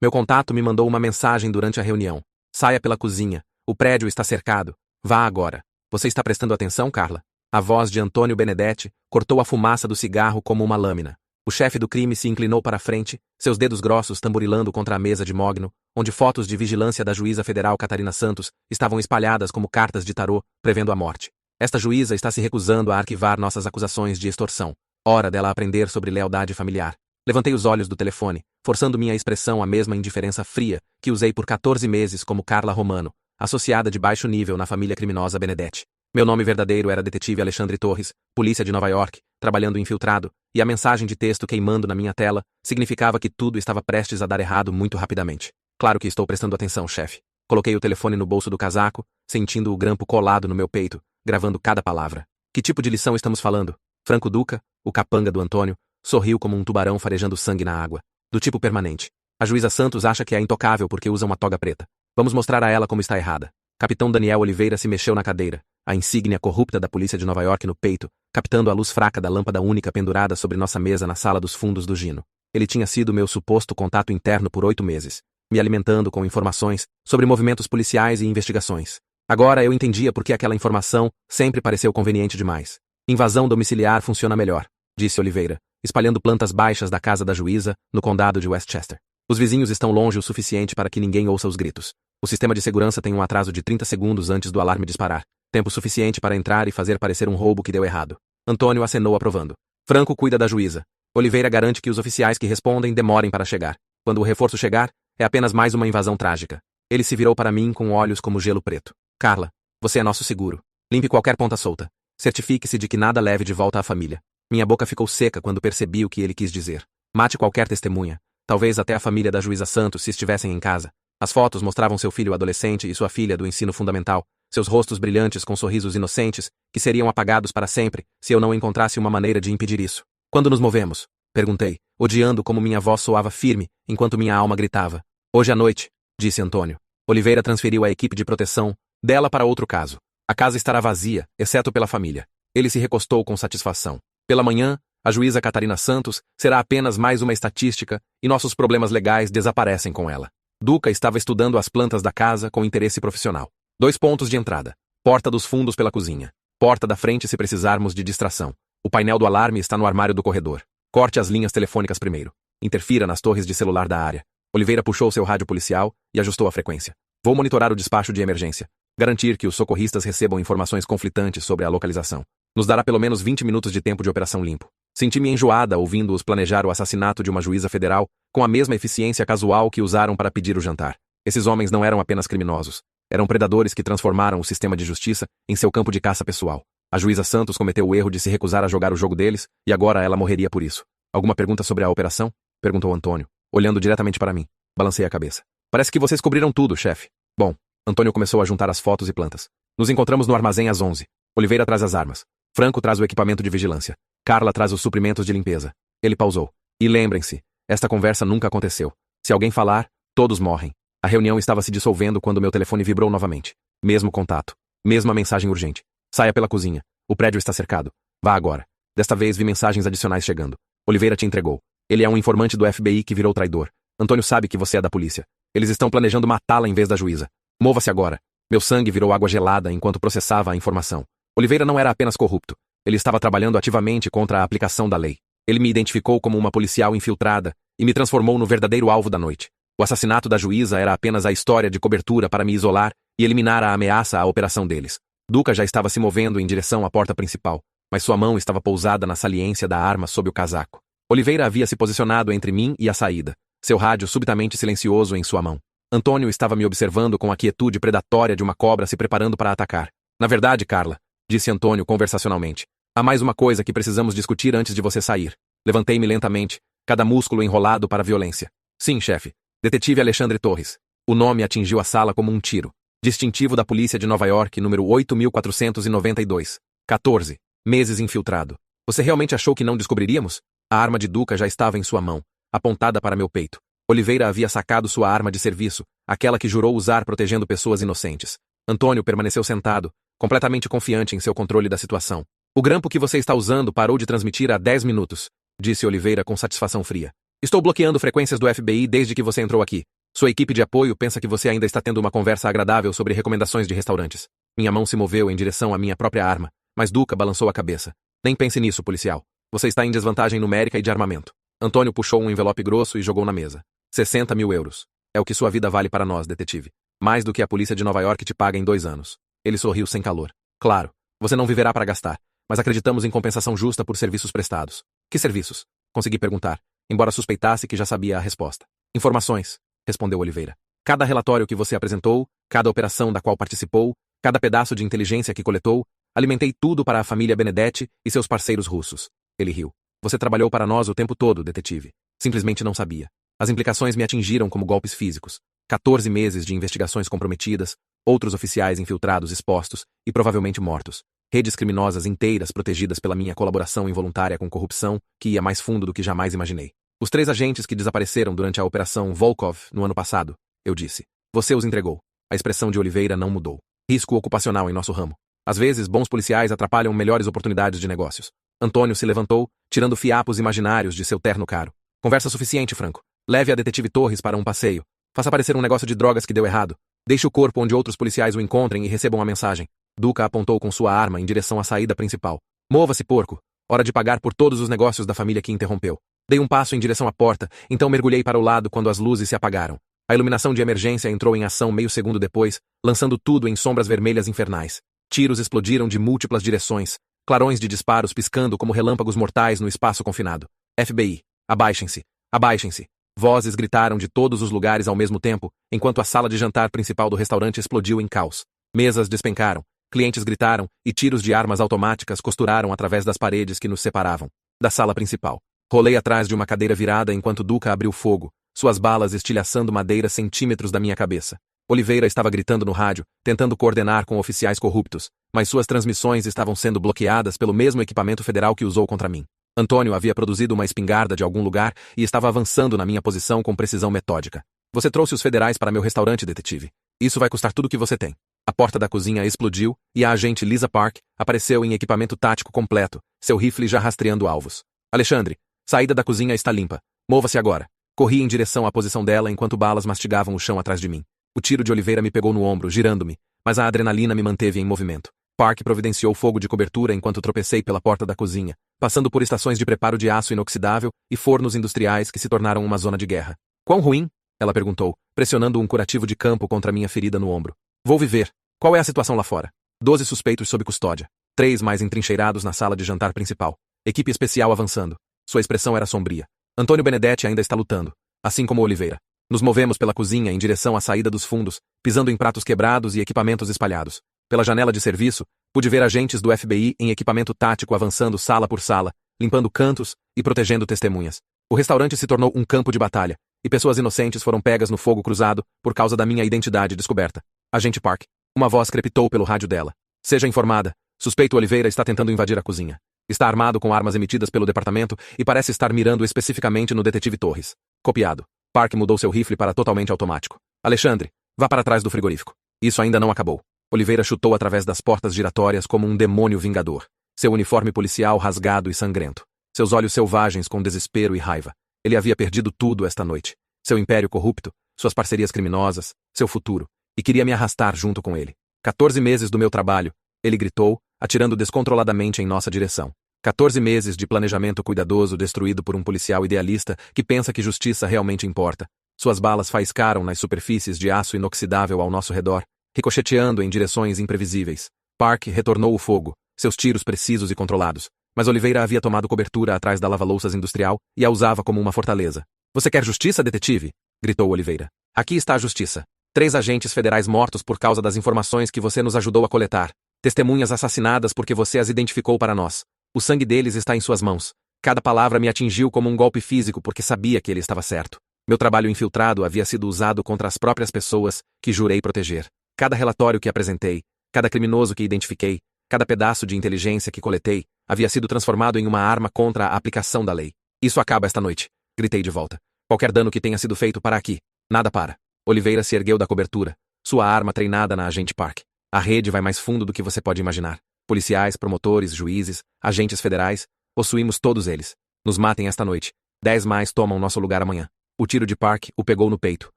Meu contato me mandou uma mensagem durante a reunião. Saia pela cozinha. O prédio está cercado. Vá agora. Você está prestando atenção, Carla? A voz de Antônio Benedetti cortou a fumaça do cigarro como uma lâmina. O chefe do crime se inclinou para a frente, seus dedos grossos tamborilando contra a mesa de mogno, onde fotos de vigilância da juíza federal Catarina Santos estavam espalhadas como cartas de tarô, prevendo a morte. Esta juíza está se recusando a arquivar nossas acusações de extorsão. Hora dela aprender sobre lealdade familiar. Levantei os olhos do telefone, forçando minha expressão à mesma indiferença fria que usei por 14 meses como Carla Romano, associada de baixo nível na família criminosa Benedetti. Meu nome verdadeiro era Detetive Alexandre Torres, polícia de Nova York, trabalhando infiltrado, e a mensagem de texto queimando na minha tela significava que tudo estava prestes a dar errado muito rapidamente. Claro que estou prestando atenção, chefe. Coloquei o telefone no bolso do casaco, sentindo o grampo colado no meu peito, gravando cada palavra. Que tipo de lição estamos falando? Franco Duca, o capanga do Antônio, sorriu como um tubarão farejando sangue na água. Do tipo permanente. A juíza Santos acha que é intocável porque usa uma toga preta. Vamos mostrar a ela como está errada. Capitão Daniel Oliveira se mexeu na cadeira, a insígnia corrupta da polícia de Nova York no peito, captando a luz fraca da lâmpada única pendurada sobre nossa mesa na sala dos fundos do Gino. Ele tinha sido meu suposto contato interno por 8 meses, me alimentando com informações sobre movimentos policiais e investigações. Agora eu entendia por que aquela informação sempre pareceu conveniente demais. Invasão domiciliar funciona melhor, disse Oliveira, espalhando plantas baixas da casa da juíza, no condado de Westchester. Os vizinhos estão longe o suficiente para que ninguém ouça os gritos. O sistema de segurança tem um atraso de 30 segundos antes do alarme disparar. Tempo suficiente para entrar e fazer parecer um roubo que deu errado. Antônio acenou aprovando. Franco cuida da juíza. Oliveira garante que os oficiais que respondem demorem para chegar. Quando o reforço chegar, é apenas mais uma invasão trágica. Ele se virou para mim com olhos como gelo preto. Carla, você é nosso seguro. Limpe qualquer ponta solta. Certifique-se de que nada leve de volta à família. Minha boca ficou seca quando percebi o que ele quis dizer. Mate qualquer testemunha. Talvez até a família da juíza Santos se estivessem em casa. As fotos mostravam seu filho adolescente e sua filha do ensino fundamental, seus rostos brilhantes com sorrisos inocentes, que seriam apagados para sempre, se eu não encontrasse uma maneira de impedir isso. Quando nos movemos? Perguntei, odiando como minha voz soava firme, enquanto minha alma gritava. Hoje à noite, disse Antônio. Oliveira transferiu a equipe de proteção dela para outro caso. A casa estará vazia, exceto pela família. Ele se recostou com satisfação. Pela manhã, a juíza Catarina Santos será apenas mais uma estatística e nossos problemas legais desaparecem com ela. Duca estava estudando as plantas da casa com interesse profissional. 2 pontos de entrada. Porta dos fundos pela cozinha. Porta da frente se precisarmos de distração. O painel do alarme está no armário do corredor. Corte as linhas telefônicas primeiro. Interfira nas torres de celular da área. Oliveira puxou seu rádio policial e ajustou a frequência. Vou monitorar o despacho de emergência. Garantir que os socorristas recebam informações conflitantes sobre a localização. Nos dará pelo menos 20 minutos de tempo de operação limpo. Senti-me enjoada ouvindo-os planejar o assassinato de uma juíza federal com a mesma eficiência casual que usaram para pedir o jantar. Esses homens não eram apenas criminosos. Eram predadores que transformaram o sistema de justiça em seu campo de caça pessoal. A juíza Santos cometeu o erro de se recusar a jogar o jogo deles, e agora ela morreria por isso. Alguma pergunta sobre a operação? Perguntou Antônio, olhando diretamente para mim. Balancei a cabeça. Parece que vocês cobriram tudo, chefe. Bom, Antônio começou a juntar as fotos e plantas. Nos encontramos no armazém às 11. Oliveira traz as armas. Franco traz o equipamento de vigilância. Carla traz os suprimentos de limpeza. Ele pausou. E lembrem-se, esta conversa nunca aconteceu. Se alguém falar, todos morrem. A reunião estava se dissolvendo quando meu telefone vibrou novamente. Mesmo contato. Mesma mensagem urgente. Saia pela cozinha. O prédio está cercado. Vá agora. Desta vez vi mensagens adicionais chegando. Oliveira te entregou. Ele é um informante do FBI que virou traidor. Antônio sabe que você é da polícia. Eles estão planejando matá-la em vez da juíza. Mova-se agora. Meu sangue virou água gelada enquanto processava a informação. Oliveira não era apenas corrupto. Ele estava trabalhando ativamente contra a aplicação da lei. Ele me identificou como uma policial infiltrada e me transformou no verdadeiro alvo da noite. O assassinato da juíza era apenas a história de cobertura para me isolar e eliminar a ameaça à operação deles. Duca já estava se movendo em direção à porta principal, mas sua mão estava pousada na saliência da arma sob o casaco. Oliveira havia se posicionado entre mim e a saída, seu rádio subitamente silencioso em sua mão. Antônio estava me observando com a quietude predatória de uma cobra se preparando para atacar. Na verdade, Carla, disse Antônio conversacionalmente, há mais uma coisa que precisamos discutir antes de você sair. Levantei-me lentamente, cada músculo enrolado para a violência. Sim, chefe. Detetive Alexandre Torres. O nome atingiu a sala como um tiro. Distintivo da polícia de Nova York, número 8492. 14 meses infiltrado. Você realmente achou que não descobriríamos? A arma de Duca já estava em sua mão, apontada para meu peito. Oliveira havia sacado sua arma de serviço, aquela que jurou usar protegendo pessoas inocentes. Antônio permaneceu sentado, completamente confiante em seu controle da situação. O grampo que você está usando parou de transmitir há 10 minutos, disse Oliveira com satisfação fria. Estou bloqueando frequências do FBI desde que você entrou aqui. Sua equipe de apoio pensa que você ainda está tendo uma conversa agradável sobre recomendações de restaurantes. Minha mão se moveu em direção à minha própria arma, mas Duca balançou a cabeça. Nem pense nisso, policial. Você está em desvantagem numérica e de armamento. Antônio puxou um envelope grosso e jogou na mesa. 60 mil euros. É o que sua vida vale para nós, detetive. Mais do que a polícia de Nova York te paga em 2 anos. Ele sorriu sem calor. Claro, você não viverá para gastar, mas acreditamos em compensação justa por serviços prestados. Que serviços? Consegui perguntar, embora suspeitasse que já sabia a resposta. Informações, respondeu Oliveira. Cada relatório que você apresentou, cada operação da qual participou, cada pedaço de inteligência que coletou, alimentei tudo para a família Benedetti e seus parceiros russos. Ele riu. Você trabalhou para nós o tempo todo, detetive. Simplesmente não sabia. As implicações me atingiram como golpes físicos. 14 meses de investigações comprometidas, outros oficiais infiltrados expostos e provavelmente mortos. Redes criminosas inteiras protegidas pela minha colaboração involuntária com corrupção, que ia mais fundo do que jamais imaginei. Os 3 agentes que desapareceram durante a Operação Volkov no ano passado, eu disse. Você os entregou. A expressão de Oliveira não mudou. Risco ocupacional em nosso ramo. Às vezes, bons policiais atrapalham melhores oportunidades de negócios. Antônio se levantou, tirando fiapos imaginários de seu terno caro. Conversa suficiente, Franco. Leve a detetive Torres para um passeio. Faça aparecer um negócio de drogas que deu errado. Deixe o corpo onde outros policiais o encontrem e recebam a mensagem. Duca apontou com sua arma em direção à saída principal. Mova-se, porco. Hora de pagar por todos os negócios da família que interrompeu. Dei um passo em direção à porta, então mergulhei para o lado quando as luzes se apagaram. A iluminação de emergência entrou em ação meio segundo depois, lançando tudo em sombras vermelhas infernais. Tiros explodiram de múltiplas direções, clarões de disparos piscando como relâmpagos mortais no espaço confinado. FBI, abaixem-se, abaixem-se. Vozes gritaram de todos os lugares ao mesmo tempo, enquanto a sala de jantar principal do restaurante explodiu em caos. Mesas despencaram, clientes gritaram e tiros de armas automáticas costuraram através das paredes que nos separavam. Da sala principal. Rolei atrás de uma cadeira virada enquanto Duca abriu fogo, suas balas estilhaçando madeira centímetros da minha cabeça. Oliveira estava gritando no rádio, tentando coordenar com oficiais corruptos, mas suas transmissões estavam sendo bloqueadas pelo mesmo equipamento federal que usou contra mim. Antônio havia produzido uma espingarda de algum lugar e estava avançando na minha posição com precisão metódica. Você trouxe os federais para meu restaurante, detetive. Isso vai custar tudo o que você tem. A porta da cozinha explodiu e a agente Lisa Park apareceu em equipamento tático completo, seu rifle já rastreando alvos. Alexandre, saída da cozinha está limpa. Mova-se agora. Corri em direção à posição dela enquanto balas mastigavam o chão atrás de mim. O tiro de Oliveira me pegou no ombro, girando-me, mas a adrenalina me manteve em movimento. Park providenciou fogo de cobertura enquanto tropecei pela porta da cozinha, passando por estações de preparo de aço inoxidável e fornos industriais que se tornaram uma zona de guerra. Quão ruim? Ela perguntou, pressionando um curativo de campo contra minha ferida no ombro. Vou viver. Qual é a situação lá fora? 12 suspeitos sob custódia. 3 mais entrincheirados na sala de jantar principal. Equipe especial avançando. Sua expressão era sombria. Antônio Benedetti ainda está lutando, assim como Oliveira. Nos movemos pela cozinha em direção à saída dos fundos, pisando em pratos quebrados e equipamentos espalhados. Pela janela de serviço, pude ver agentes do FBI em equipamento tático avançando sala por sala, limpando cantos e protegendo testemunhas. O restaurante se tornou um campo de batalha, e pessoas inocentes foram pegas no fogo cruzado por causa da minha identidade descoberta. Agente Park. Uma voz crepitou pelo rádio dela. Seja informada. Suspeito Oliveira está tentando invadir a cozinha. Está armado com armas emitidas pelo departamento e parece estar mirando especificamente no detetive Torres. Copiado. Park mudou seu rifle para totalmente automático. Alexandre, vá para trás do frigorífico. Isso ainda não acabou. Oliveira chutou através das portas giratórias como um demônio vingador. Seu uniforme policial rasgado e sangrento. Seus olhos selvagens com desespero e raiva. Ele havia perdido tudo esta noite. Seu império corrupto, suas parcerias criminosas, seu futuro. E queria me arrastar junto com ele. 14 meses do meu trabalho, ele gritou, atirando descontroladamente em nossa direção. 14 meses de planejamento cuidadoso destruído por um policial idealista que pensa que justiça realmente importa. Suas balas faiscaram nas superfícies de aço inoxidável ao nosso redor, ricocheteando em direções imprevisíveis. Park retornou o fogo, seus tiros precisos e controlados. Mas Oliveira havia tomado cobertura atrás da lava-louças industrial e a usava como uma fortaleza. Você quer justiça, detetive? Gritou Oliveira. Aqui está a justiça. 3 agentes federais mortos por causa das informações que você nos ajudou a coletar. Testemunhas assassinadas porque você as identificou para nós. O sangue deles está em suas mãos. Cada palavra me atingiu como um golpe físico porque sabia que ele estava certo. Meu trabalho infiltrado havia sido usado contra as próprias pessoas que jurei proteger. Cada relatório que apresentei, cada criminoso que identifiquei, cada pedaço de inteligência que coletei, havia sido transformado em uma arma contra a aplicação da lei. Isso acaba esta noite. Gritei de volta. Qualquer dano que tenha sido feito para aqui. Nada para. Oliveira se ergueu da cobertura, sua arma treinada na agente Park. A rede vai mais fundo do que você pode imaginar. Policiais, promotores, juízes, agentes federais, possuímos todos eles. Nos matem esta noite. 10 mais tomam nosso lugar amanhã. O tiro de Park o pegou no peito,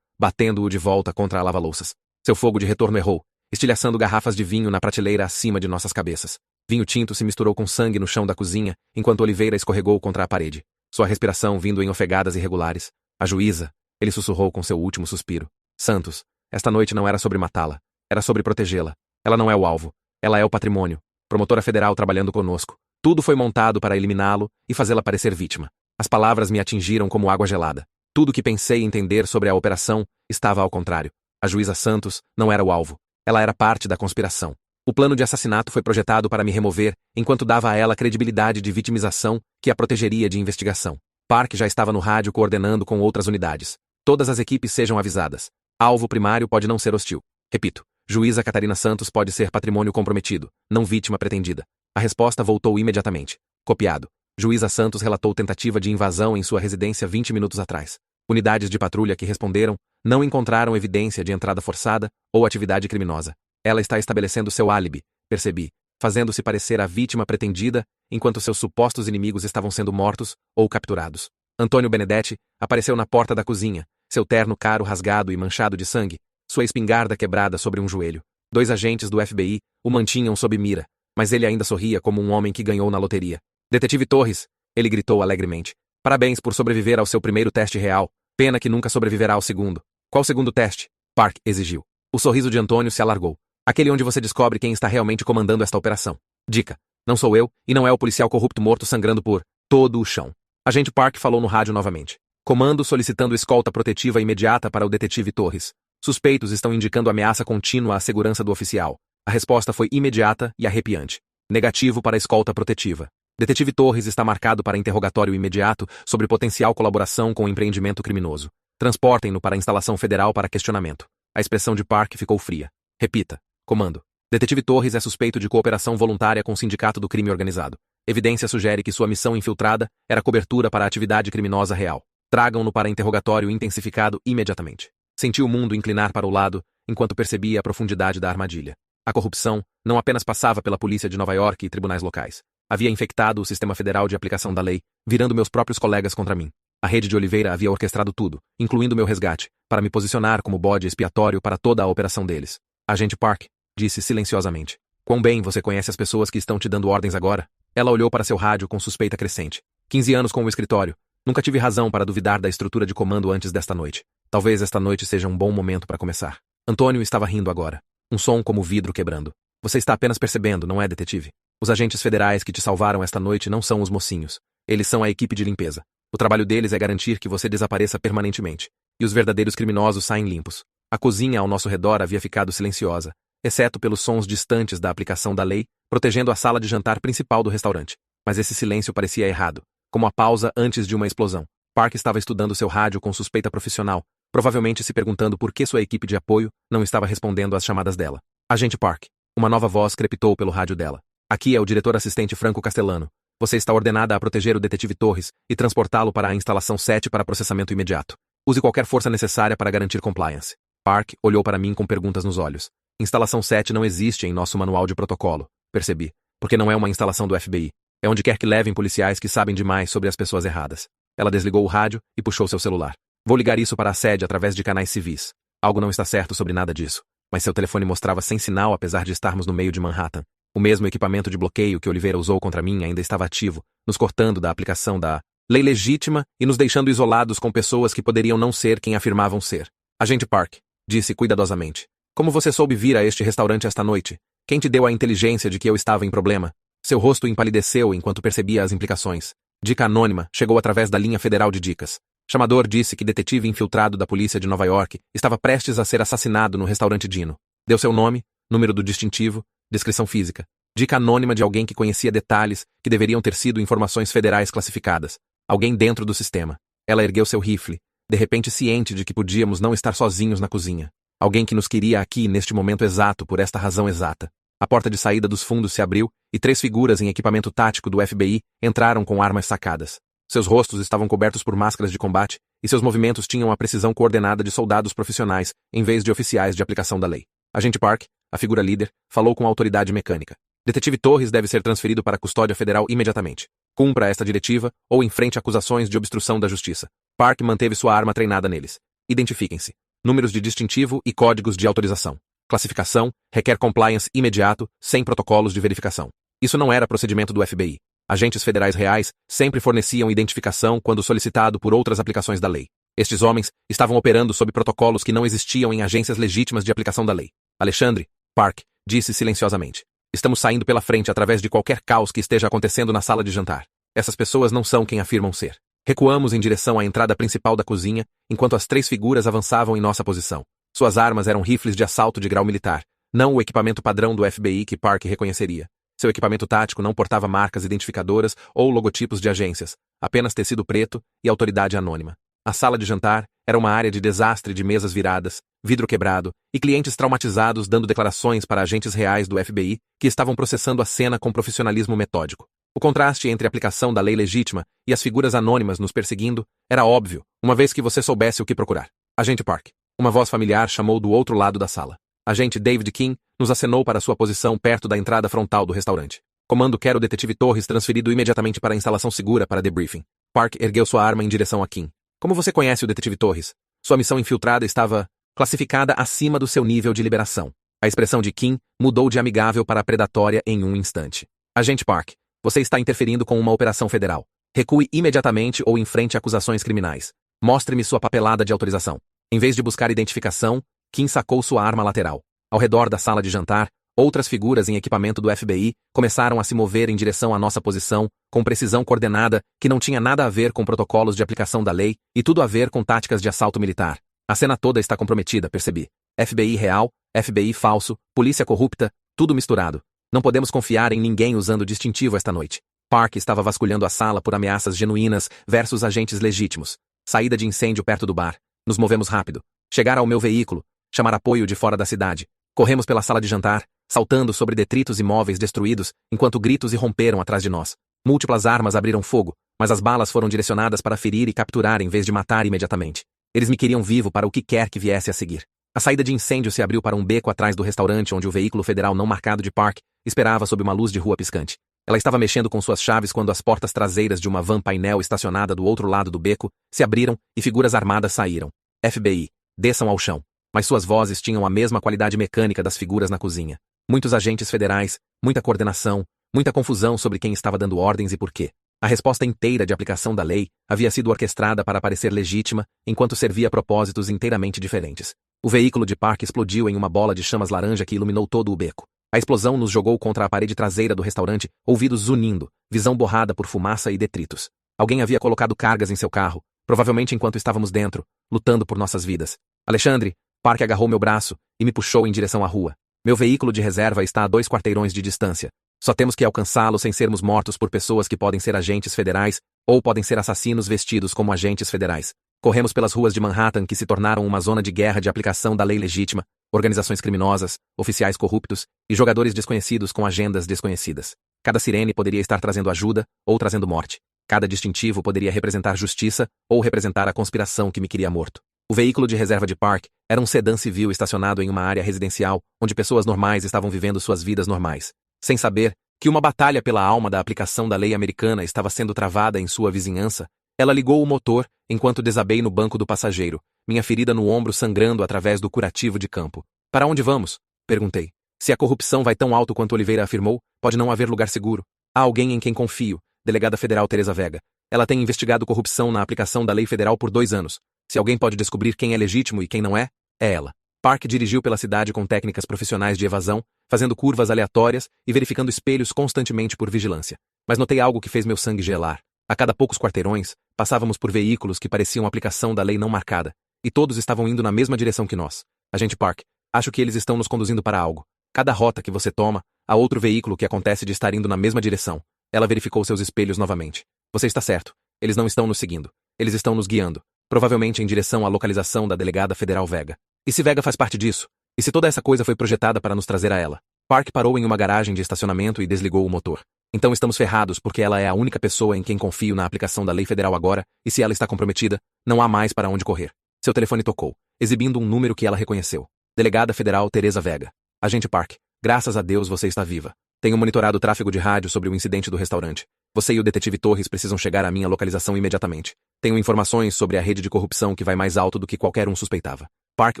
batendo-o de volta contra a lava-louças. Seu fogo de retorno errou, estilhaçando garrafas de vinho na prateleira acima de nossas cabeças. Vinho tinto se misturou com sangue no chão da cozinha, enquanto Oliveira escorregou contra a parede. Sua respiração vindo em ofegadas irregulares. A juíza, ele sussurrou com seu último suspiro. Santos, esta noite não era sobre matá-la. Era sobre protegê-la. Ela não é o alvo. Ela é o patrimônio. Promotora federal trabalhando conosco. Tudo foi montado para eliminá-lo e fazê-la parecer vítima. As palavras me atingiram como água gelada. Tudo que pensei entender sobre a operação estava ao contrário. A juíza Santos não era o alvo. Ela era parte da conspiração. O plano de assassinato foi projetado para me remover, enquanto dava a ela a credibilidade de vitimização que a protegeria de investigação. Park já estava no rádio coordenando com outras unidades. Todas as equipes sejam avisadas. Alvo primário pode não ser hostil. Repito, juíza Catarina Santos pode ser patrimônio comprometido, não vítima pretendida. A resposta voltou imediatamente. Copiado. Juíza Santos relatou tentativa de invasão em sua residência 20 minutos atrás. Unidades de patrulha que responderam não encontraram evidência de entrada forçada ou atividade criminosa. Ela está estabelecendo seu álibi, percebi, fazendo-se parecer a vítima pretendida, enquanto seus supostos inimigos estavam sendo mortos ou capturados. Antônio Benedetti apareceu na porta da cozinha, seu terno caro rasgado e manchado de sangue, sua espingarda quebrada sobre um joelho. 2 agentes do FBI o mantinham sob mira, mas ele ainda sorria como um homem que ganhou na loteria. Detetive Torres, ele gritou alegremente. Parabéns por sobreviver ao seu primeiro teste real. Pena que nunca sobreviverá ao segundo. Qual segundo teste? Park exigiu. O sorriso de Antônio se alargou. Aquele onde você descobre quem está realmente comandando esta operação. Dica. Não sou eu, e não é o policial corrupto morto sangrando por todo o chão. Agente Park falou no rádio novamente. Comando solicitando escolta protetiva imediata para o detetive Torres. Suspeitos estão indicando ameaça contínua à segurança do oficial. A resposta foi imediata e arrepiante. Negativo para a escolta protetiva. Detetive Torres está marcado para interrogatório imediato sobre potencial colaboração com o empreendimento criminoso. Transportem-no para a instalação federal para questionamento. A expressão de Park ficou fria. Repita. Comando. Detetive Torres é suspeito de cooperação voluntária com o sindicato do crime organizado. Evidência sugere que sua missão infiltrada era cobertura para a atividade criminosa real. Tragam-no para interrogatório intensificado imediatamente. Senti o mundo inclinar para o lado, enquanto percebia a profundidade da armadilha. A corrupção não apenas passava pela polícia de Nova York e tribunais locais. Havia infectado o sistema federal de aplicação da lei, virando meus próprios colegas contra mim. A rede de Oliveira havia orquestrado tudo, incluindo meu resgate, para me posicionar como bode expiatório para toda a operação deles. Agente Park, disse silenciosamente. Quão bem você conhece as pessoas que estão te dando ordens agora? Ela olhou para seu rádio com suspeita crescente. 15 anos com o escritório. Nunca tive razão para duvidar da estrutura de comando antes desta noite. Talvez esta noite seja um bom momento para começar. Antônio estava rindo agora. Um som como vidro quebrando. Você está apenas percebendo, não é, detetive? Os agentes federais que te salvaram esta noite não são os mocinhos. Eles são a equipe de limpeza. O trabalho deles é garantir que você desapareça permanentemente. E os verdadeiros criminosos saem limpos. A cozinha ao nosso redor havia ficado silenciosa, exceto pelos sons distantes da aplicação da lei, protegendo a sala de jantar principal do restaurante. Mas esse silêncio parecia errado, como a pausa antes de uma explosão. Park estava estudando seu rádio com suspeita profissional, provavelmente se perguntando por que sua equipe de apoio não estava respondendo às chamadas dela. Agente Park. Uma nova voz crepitou pelo rádio dela. Aqui é o diretor assistente Franco Castellano. Você está ordenada a proteger o detetive Torres e transportá-lo para a instalação 7 para processamento imediato. Use qualquer força necessária para garantir compliance. Park olhou para mim com perguntas nos olhos. Instalação 7 não existe em nosso manual de protocolo, percebi, porque não é uma instalação do FBI. É onde quer que levem policiais que sabem demais sobre as pessoas erradas. Ela desligou o rádio e puxou seu celular. Vou ligar isso para a sede através de canais civis. Algo não está certo sobre nada disso. Mas seu telefone mostrava sem sinal apesar de estarmos no meio de Manhattan. O mesmo equipamento de bloqueio que Oliveira usou contra mim ainda estava ativo, nos cortando da aplicação da lei legítima e nos deixando isolados com pessoas que poderiam não ser quem afirmavam ser. Agente Park, disse cuidadosamente. Como você soube vir a este restaurante esta noite? Quem te deu a inteligência de que eu estava em problema? Seu rosto empalideceu enquanto percebia as implicações. Dica anônima chegou através da linha federal de dicas. Chamador disse que detetive infiltrado da polícia de Nova York estava prestes a ser assassinado no restaurante Dino. Deu seu nome, número do distintivo, descrição física. Dica anônima de alguém que conhecia detalhes que deveriam ter sido informações federais classificadas. Alguém dentro do sistema. Ela ergueu seu rifle, de repente ciente de que podíamos não estar sozinhos na cozinha. Alguém que nos queria aqui neste momento exato por esta razão exata. A porta de saída dos fundos se abriu e 3 figuras em equipamento tático do FBI entraram com armas sacadas. Seus rostos estavam cobertos por máscaras de combate e seus movimentos tinham a precisão coordenada de soldados profissionais em vez de oficiais de aplicação da lei. Agente Park, a figura líder, falou com autoridade mecânica. Detetive Torres deve ser transferido para a custódia federal imediatamente. Cumpra esta diretiva ou enfrente acusações de obstrução da justiça. Park manteve sua arma treinada neles. Identifiquem-se. Números de distintivo e códigos de autorização. Classificação requer compliance imediato, sem protocolos de verificação. Isso não era procedimento do FBI. Agentes federais reais sempre forneciam identificação quando solicitado por outras aplicações da lei. Estes homens estavam operando sob protocolos que não existiam em agências legítimas de aplicação da lei. Alexandre, Park, disse silenciosamente. Estamos saindo pela frente através de qualquer caos que esteja acontecendo na sala de jantar. Essas pessoas não são quem afirmam ser. Recuamos em direção à entrada principal da cozinha, enquanto as 3 figuras avançavam em nossa posição. Suas armas eram rifles de assalto de grau militar, não o equipamento padrão do FBI que Park reconheceria. Seu equipamento tático não portava marcas identificadoras ou logotipos de agências, apenas tecido preto e autoridade anônima. A sala de jantar era uma área de desastre de mesas viradas, vidro quebrado e clientes traumatizados dando declarações para agentes reais do FBI que estavam processando a cena com profissionalismo metódico. O contraste entre a aplicação da lei legítima e as figuras anônimas nos perseguindo era óbvio, uma vez que você soubesse o que procurar. Agente Park. Uma voz familiar chamou do outro lado da sala. Agente David King nos acenou para sua posição perto da entrada frontal do restaurante. Comando quer o detetive Torres transferido imediatamente para a instalação segura para debriefing. Park ergueu sua arma em direção a King. Como você conhece o detetive Torres? Sua missão infiltrada estava classificada acima do seu nível de liberação. A expressão de King mudou de amigável para predatória em um instante. Agente Park, você está interferindo com uma operação federal. Recue imediatamente ou enfrente acusações criminais. Mostre-me sua papelada de autorização. Em vez de buscar identificação, Kim sacou sua arma lateral. Ao redor da sala de jantar, outras figuras em equipamento do FBI começaram a se mover em direção à nossa posição, com precisão coordenada que não tinha nada a ver com protocolos de aplicação da lei e tudo a ver com táticas de assalto militar. A cena toda está comprometida, percebi. FBI real, FBI falso, polícia corrupta, tudo misturado. Não podemos confiar em ninguém usando distintivo esta noite. Park estava vasculhando a sala por ameaças genuínas versus agentes legítimos. Saída de incêndio perto do bar. Nos movemos rápido. Chegar ao meu veículo. Chamar apoio de fora da cidade. Corremos pela sala de jantar, saltando sobre detritos e móveis destruídos, enquanto gritos irromperam atrás de nós. Múltiplas armas abriram fogo, mas as balas foram direcionadas para ferir e capturar em vez de matar imediatamente. Eles me queriam vivo para o que quer que viesse a seguir. A saída de incêndio se abriu para um beco atrás do restaurante onde o veículo federal não marcado de Park esperava sob uma luz de rua piscante. Ela estava mexendo com suas chaves quando as portas traseiras de uma van painel estacionada do outro lado do beco se abriram e figuras armadas saíram. FBI, desçam ao chão. Mas suas vozes tinham a mesma qualidade mecânica das figuras na cozinha. Muitos agentes federais, muita coordenação, muita confusão sobre quem estava dando ordens e por quê. A resposta inteira de aplicação da lei havia sido orquestrada para parecer legítima, enquanto servia a propósitos inteiramente diferentes. O veículo de Park explodiu em uma bola de chamas laranja que iluminou todo o beco. A explosão nos jogou contra a parede traseira do restaurante, ouvidos zunindo, visão borrada por fumaça e detritos. Alguém havia colocado cargas em seu carro, provavelmente enquanto estávamos dentro, lutando por nossas vidas. Alexandre, Park agarrou meu braço e me puxou em direção à rua. Meu veículo de reserva está a 2 quarteirões de distância. Só temos que alcançá-lo sem sermos mortos por pessoas que podem ser agentes federais ou podem ser assassinos vestidos como agentes federais. Corremos pelas ruas de Manhattan que se tornaram uma zona de guerra de aplicação da lei legítima, organizações criminosas, oficiais corruptos e jogadores desconhecidos com agendas desconhecidas. Cada sirene poderia estar trazendo ajuda ou trazendo morte. Cada distintivo poderia representar justiça ou representar a conspiração que me queria morto. O veículo de reserva de Park era um sedã civil estacionado em uma área residencial onde pessoas normais estavam vivendo suas vidas normais, sem saber que uma batalha pela alma da aplicação da lei americana estava sendo travada em sua vizinhança. Ela ligou o motor enquanto desabei no banco do passageiro, minha ferida no ombro sangrando através do curativo de campo. Para onde vamos? Perguntei. Se a corrupção vai tão alto quanto Oliveira afirmou, pode não haver lugar seguro. Há alguém em quem confio, delegada federal Teresa Vega. Ela tem investigado corrupção na aplicação da lei federal por 2 anos. Se alguém pode descobrir quem é legítimo e quem não é, é ela. Park dirigiu pela cidade com técnicas profissionais de evasão, fazendo curvas aleatórias e verificando espelhos constantemente por vigilância. Mas notei algo que fez meu sangue gelar. A cada poucos quarteirões, passávamos por veículos que pareciam aplicação da lei não marcada, e todos estavam indo na mesma direção que nós. Agente Park, acho que eles estão nos conduzindo para algo. Cada rota que você toma, há outro veículo que acontece de estar indo na mesma direção. Ela verificou seus espelhos novamente. Você está certo. Eles não estão nos seguindo. Eles estão nos guiando. Provavelmente em direção à localização da delegada federal Vega. E se Vega faz parte disso? E se toda essa coisa foi projetada para nos trazer a ela? Park parou em uma garagem de estacionamento e desligou o motor. Então estamos ferrados porque ela é a única pessoa em quem confio na aplicação da lei federal agora, e se ela está comprometida, não há mais para onde correr. Seu telefone tocou, exibindo um número que ela reconheceu. Delegada federal Teresa Vega. Agente Park, graças a Deus você está viva. Tenho monitorado o tráfego de rádio sobre o incidente do restaurante. Você e o detetive Torres precisam chegar à minha localização imediatamente. Tenho informações sobre a rede de corrupção que vai mais alto do que qualquer um suspeitava. Park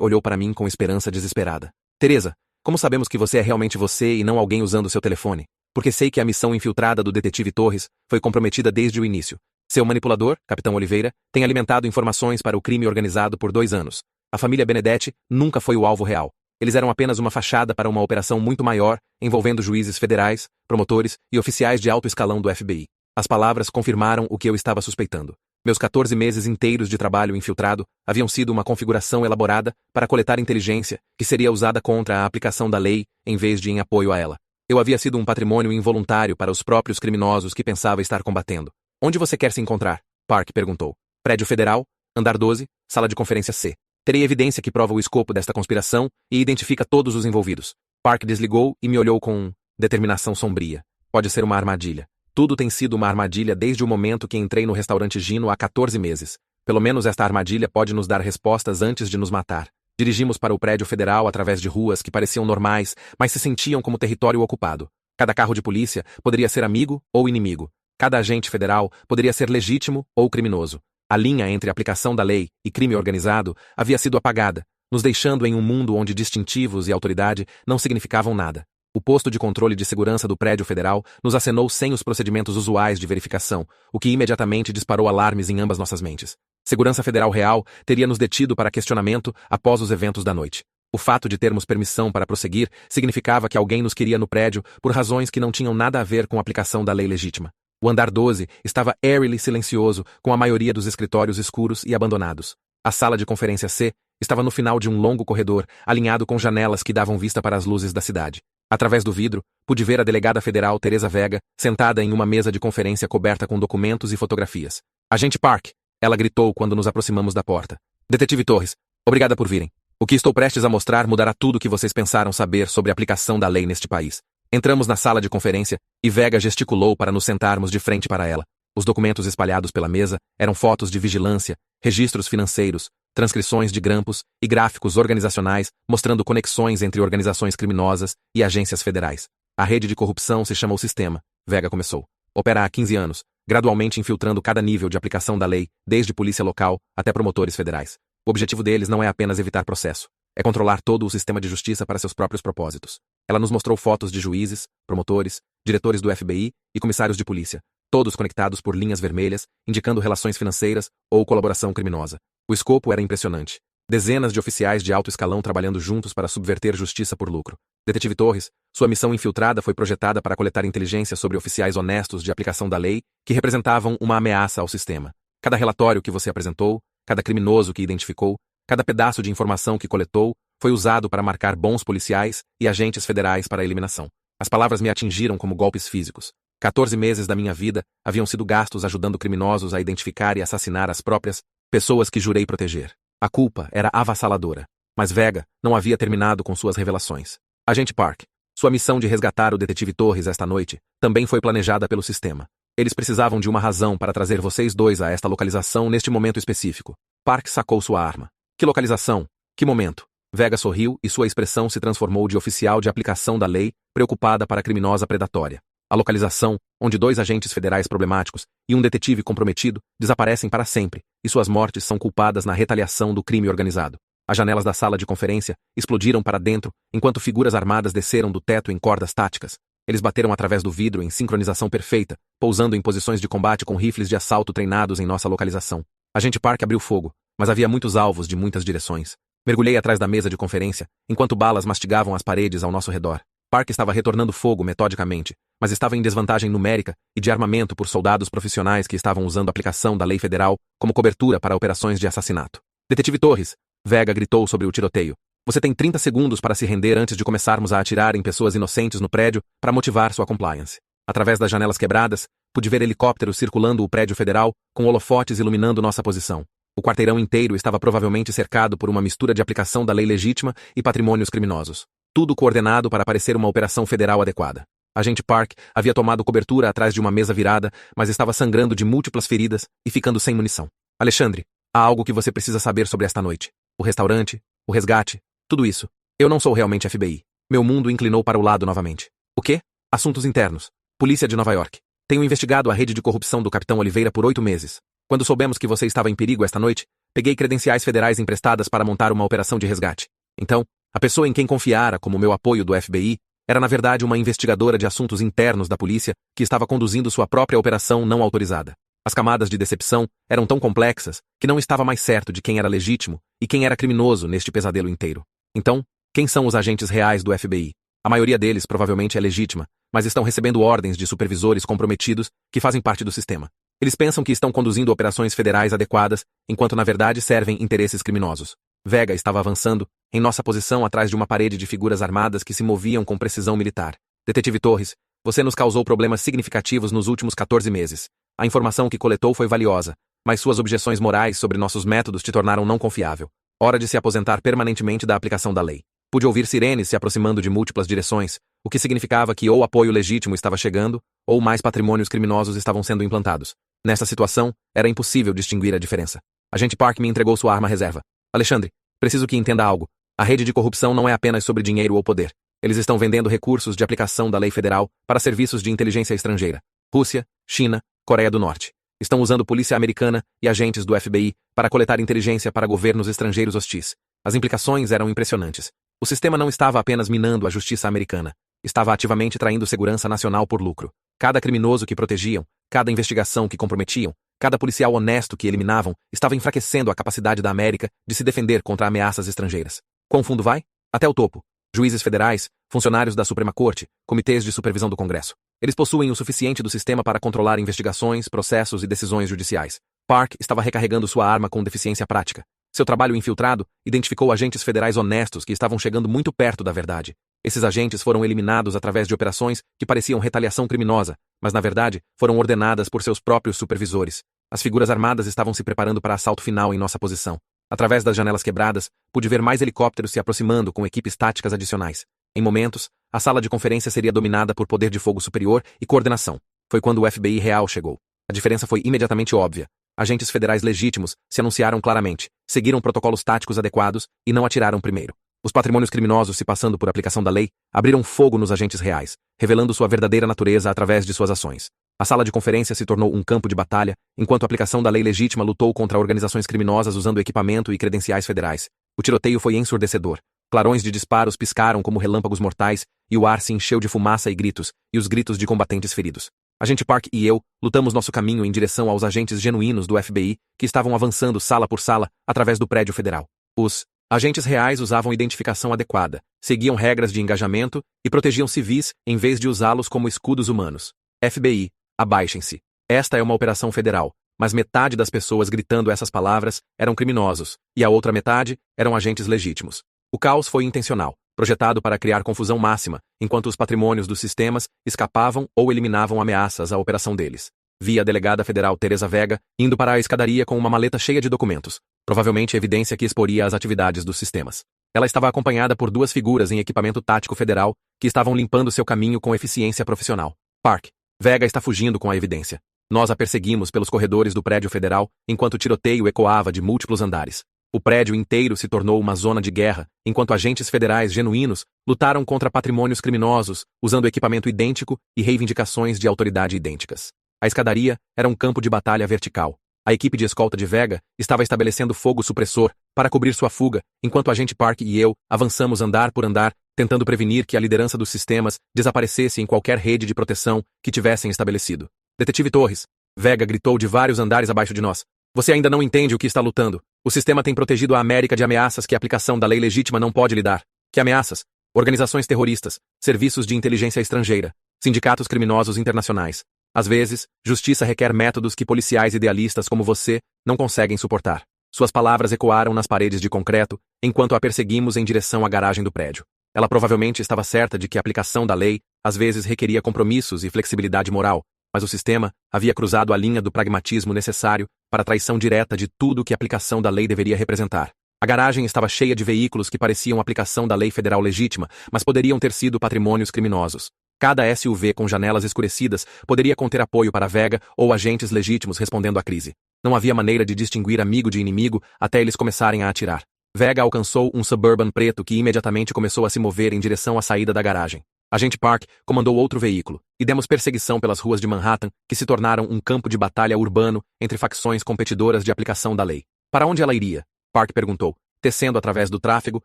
olhou para mim com esperança desesperada. Teresa, como sabemos que você é realmente você e não alguém usando seu telefone? Porque sei que a missão infiltrada do detetive Torres foi comprometida desde o início. Seu manipulador, Capitão Oliveira, tem alimentado informações para o crime organizado por 2 anos. A família Benedetti nunca foi o alvo real. Eles eram apenas uma fachada para uma operação muito maior, envolvendo juízes federais, promotores e oficiais de alto escalão do FBI. As palavras confirmaram o que eu estava suspeitando. Meus 14 meses inteiros de trabalho infiltrado haviam sido uma configuração elaborada para coletar inteligência que seria usada contra a aplicação da lei em vez de em apoio a ela. Eu havia sido um patrimônio involuntário para os próprios criminosos que pensava estar combatendo. Onde você quer se encontrar? Park perguntou. Prédio Federal, andar 12, sala de conferência C. Terei evidência que prova o escopo desta conspiração e identifica todos os envolvidos. Park desligou e me olhou com determinação sombria. Pode ser uma armadilha. Tudo tem sido uma armadilha desde o momento que entrei no restaurante Gino há 14 meses. Pelo menos esta armadilha pode nos dar respostas antes de nos matar. Dirigimos para o prédio federal através de ruas que pareciam normais, mas se sentiam como território ocupado. Cada carro de polícia poderia ser amigo ou inimigo. Cada agente federal poderia ser legítimo ou criminoso. A linha entre aplicação da lei e crime organizado havia sido apagada, nos deixando em um mundo onde distintivos e autoridade não significavam nada. O posto de controle de segurança do prédio federal nos acenou sem os procedimentos usuais de verificação, o que imediatamente disparou alarmes em ambas nossas mentes. Segurança Federal Real teria nos detido para questionamento após os eventos da noite. O fato de termos permissão para prosseguir significava que alguém nos queria no prédio por razões que não tinham nada a ver com a aplicação da lei legítima. O andar 12 estava eerily silencioso, com a maioria dos escritórios escuros e abandonados. A sala de conferência C estava no final de um longo corredor, alinhado com janelas que davam vista para as luzes da cidade. Através do vidro, pude ver a delegada federal Teresa Vega, sentada em uma mesa de conferência coberta com documentos e fotografias. Agente Park, ela gritou quando nos aproximamos da porta. Detetive Torres, obrigada por virem. O que estou prestes a mostrar mudará tudo o que vocês pensaram saber sobre a aplicação da lei neste país. Entramos na sala de conferência e Vega gesticulou para nos sentarmos de frente para ela. Os documentos espalhados pela mesa eram fotos de vigilância, registros financeiros, transcrições de grampos e gráficos organizacionais mostrando conexões entre organizações criminosas e agências federais. A rede de corrupção se chama o Sistema, Vega começou. Opera há 15 anos, gradualmente infiltrando cada nível de aplicação da lei, desde polícia local até promotores federais. O objetivo deles não é apenas evitar processo, é controlar todo o sistema de justiça para seus próprios propósitos. Ela nos mostrou fotos de juízes, promotores, diretores do FBI e comissários de polícia, todos conectados por linhas vermelhas, indicando relações financeiras ou colaboração criminosa. O escopo era impressionante. Dezenas de oficiais de alto escalão trabalhando juntos para subverter justiça por lucro. Detetive Torres, sua missão infiltrada foi projetada para coletar inteligência sobre oficiais honestos de aplicação da lei que representavam uma ameaça ao sistema. Cada relatório que você apresentou, cada criminoso que identificou, cada pedaço de informação que coletou, foi usado para marcar bons policiais e agentes federais para a eliminação. As palavras me atingiram como golpes físicos. 14 meses da minha vida haviam sido gastos ajudando criminosos a identificar e assassinar as próprias pessoas que jurei proteger. A culpa era avassaladora. Mas Vega não havia terminado com suas revelações. Agente Park, sua missão de resgatar o detetive Torres esta noite também foi planejada pelo sistema. Eles precisavam de uma razão para trazer vocês dois a esta localização neste momento específico. Park sacou sua arma. Que localização? Que momento? Vega sorriu e sua expressão se transformou de oficial de aplicação da lei, preocupada para a criminosa predatória. A localização, onde 2 agentes federais problemáticos e um detetive comprometido desaparecem para sempre, e suas mortes são culpadas na retaliação do crime organizado. As janelas da sala de conferência explodiram para dentro, enquanto figuras armadas desceram do teto em cordas táticas. Eles bateram através do vidro em sincronização perfeita, pousando em posições de combate com rifles de assalto treinados em nossa localização. Agente Park abriu fogo, mas havia muitos alvos de muitas direções. Mergulhei atrás da mesa de conferência, enquanto balas mastigavam as paredes ao nosso redor. Park estava retornando fogo metodicamente, mas estava em desvantagem numérica e de armamento por soldados profissionais que estavam usando a aplicação da lei federal como cobertura para operações de assassinato. Detetive Torres, Vega gritou sobre o tiroteio. Você tem 30 segundos para se render antes de começarmos a atirar em pessoas inocentes no prédio para motivar sua compliance. Através das janelas quebradas, pude ver helicópteros circulando o prédio federal, com holofotes iluminando nossa posição. O quarteirão inteiro estava provavelmente cercado por uma mistura de aplicação da lei legítima e patrimônios criminosos. Tudo coordenado para parecer uma operação federal adequada. Agente Park havia tomado cobertura atrás de uma mesa virada, mas estava sangrando de múltiplas feridas e ficando sem munição. Alexandre, há algo que você precisa saber sobre esta noite. O restaurante, o resgate, tudo isso. Eu não sou realmente FBI. Meu mundo inclinou para o lado novamente. O quê? Assuntos internos. Polícia de Nova York. Tenho investigado a rede de corrupção do Capitão Oliveira por 8 meses. Quando soubemos que você estava em perigo esta noite, peguei credenciais federais emprestadas para montar uma operação de resgate. Então, a pessoa em quem confiara como meu apoio do FBI era na verdade uma investigadora de assuntos internos da polícia que estava conduzindo sua própria operação não autorizada. As camadas de decepção eram tão complexas que não estava mais certo de quem era legítimo e quem era criminoso neste pesadelo inteiro. Então, quem são os agentes reais do FBI? A maioria deles provavelmente é legítima, mas estão recebendo ordens de supervisores comprometidos que fazem parte do sistema. Eles pensam que estão conduzindo operações federais adequadas, enquanto na verdade servem interesses criminosos. Vega estava avançando, em nossa posição atrás de uma parede de figuras armadas que se moviam com precisão militar. Detetive Torres, você nos causou problemas significativos nos últimos 14 meses. A informação que coletou foi valiosa, mas suas objeções morais sobre nossos métodos te tornaram não confiável. Hora de se aposentar permanentemente da aplicação da lei. Pude ouvir sirenes se aproximando de múltiplas direções, o que significava que ou apoio legítimo estava chegando, ou mais patrimônios criminosos estavam sendo implantados. Nessa situação, era impossível distinguir a diferença. Agente Park me entregou sua arma reserva. Alexandre, preciso que entenda algo. A rede de corrupção não é apenas sobre dinheiro ou poder. Eles estão vendendo recursos de aplicação da lei federal para serviços de inteligência estrangeira. Rússia, China, Coreia do Norte. Estão usando polícia americana e agentes do FBI para coletar inteligência para governos estrangeiros hostis. As implicações eram impressionantes. O sistema não estava apenas minando a justiça americana. Estava ativamente traindo segurança nacional por lucro. Cada criminoso que protegiam, cada investigação que comprometiam, cada policial honesto que eliminavam, estava enfraquecendo a capacidade da América de se defender contra ameaças estrangeiras. Quão fundo vai? Até o topo. Juízes federais, funcionários da Suprema Corte, comitês de supervisão do Congresso. Eles possuem o suficiente do sistema para controlar investigações, processos e decisões judiciais. Park estava recarregando sua arma com deficiência prática. Seu trabalho infiltrado identificou agentes federais honestos que estavam chegando muito perto da verdade. Esses agentes foram eliminados através de operações que pareciam retaliação criminosa, mas na verdade foram ordenadas por seus próprios supervisores. As figuras armadas estavam se preparando para assalto final em nossa posição. Através das janelas quebradas, pude ver mais helicópteros se aproximando com equipes táticas adicionais. Em momentos, a sala de conferência seria dominada por poder de fogo superior e coordenação. Foi quando o FBI real chegou. A diferença foi imediatamente óbvia. Agentes federais legítimos se anunciaram claramente, seguiram protocolos táticos adequados e não atiraram primeiro. Os patrimônios criminosos, se passando por aplicação da lei, abriram fogo nos agentes reais, revelando sua verdadeira natureza através de suas ações. A sala de conferência se tornou um campo de batalha, enquanto a aplicação da lei legítima lutou contra organizações criminosas usando equipamento e credenciais federais. O tiroteio foi ensurdecedor. Clarões de disparos piscaram como relâmpagos mortais, e o ar se encheu de fumaça e os gritos de combatentes feridos. Agente Park e eu lutamos nosso caminho em direção aos agentes genuínos do FBI, que estavam avançando sala por sala, através do prédio federal. Os agentes reais usavam identificação adequada, seguiam regras de engajamento e protegiam civis em vez de usá-los como escudos humanos. FBI, abaixem-se. Esta é uma operação federal, mas metade das pessoas gritando essas palavras eram criminosos, e a outra metade eram agentes legítimos. O caos foi intencional, projetado para criar confusão máxima, enquanto os patrimônios dos sistemas escapavam ou eliminavam ameaças à operação deles. Vi a delegada federal Teresa Vega indo para a escadaria com uma maleta cheia de documentos, provavelmente evidência que exporia as atividades dos sistemas. Ela estava acompanhada por 2 figuras em equipamento tático federal que estavam limpando seu caminho com eficiência profissional. Park, Vega está fugindo com a evidência. Nós a perseguimos pelos corredores do prédio federal enquanto o tiroteio ecoava de múltiplos andares. O prédio inteiro se tornou uma zona de guerra, enquanto agentes federais genuínos lutaram contra patrimônios criminosos, usando equipamento idêntico e reivindicações de autoridade idênticas. A escadaria era um campo de batalha vertical. A equipe de escolta de Vega estava estabelecendo fogo supressor para cobrir sua fuga, enquanto o agente Park e eu avançamos andar por andar, tentando prevenir que a liderança dos sistemas desaparecesse em qualquer rede de proteção que tivessem estabelecido. Detetive Torres, Vega gritou de vários andares abaixo de nós. Você ainda não entende o que está lutando. O sistema tem protegido a América de ameaças que a aplicação da lei legítima não pode lidar. Que ameaças? Organizações terroristas, serviços de inteligência estrangeira, sindicatos criminosos internacionais. Às vezes, justiça requer métodos que policiais idealistas como você não conseguem suportar. Suas palavras ecoaram nas paredes de concreto, enquanto a perseguimos em direção à garagem do prédio. Ela provavelmente estava certa de que a aplicação da lei, às vezes, requeria compromissos e flexibilidade moral, mas o sistema havia cruzado a linha do pragmatismo necessário para a traição direta de tudo que a aplicação da lei deveria representar. A garagem estava cheia de veículos que pareciam aplicação da lei federal legítima, mas poderiam ter sido patrimônios criminosos. Cada SUV com janelas escurecidas poderia conter apoio para Vega ou agentes legítimos respondendo à crise. Não havia maneira de distinguir amigo de inimigo até eles começarem a atirar. Vega alcançou um Suburban preto que imediatamente começou a se mover em direção à saída da garagem. Agente Park comandou outro veículo, e demos perseguição pelas ruas de Manhattan, que se tornaram um campo de batalha urbano entre facções competidoras de aplicação da lei. Para onde ela iria? Park perguntou, tecendo através do tráfego,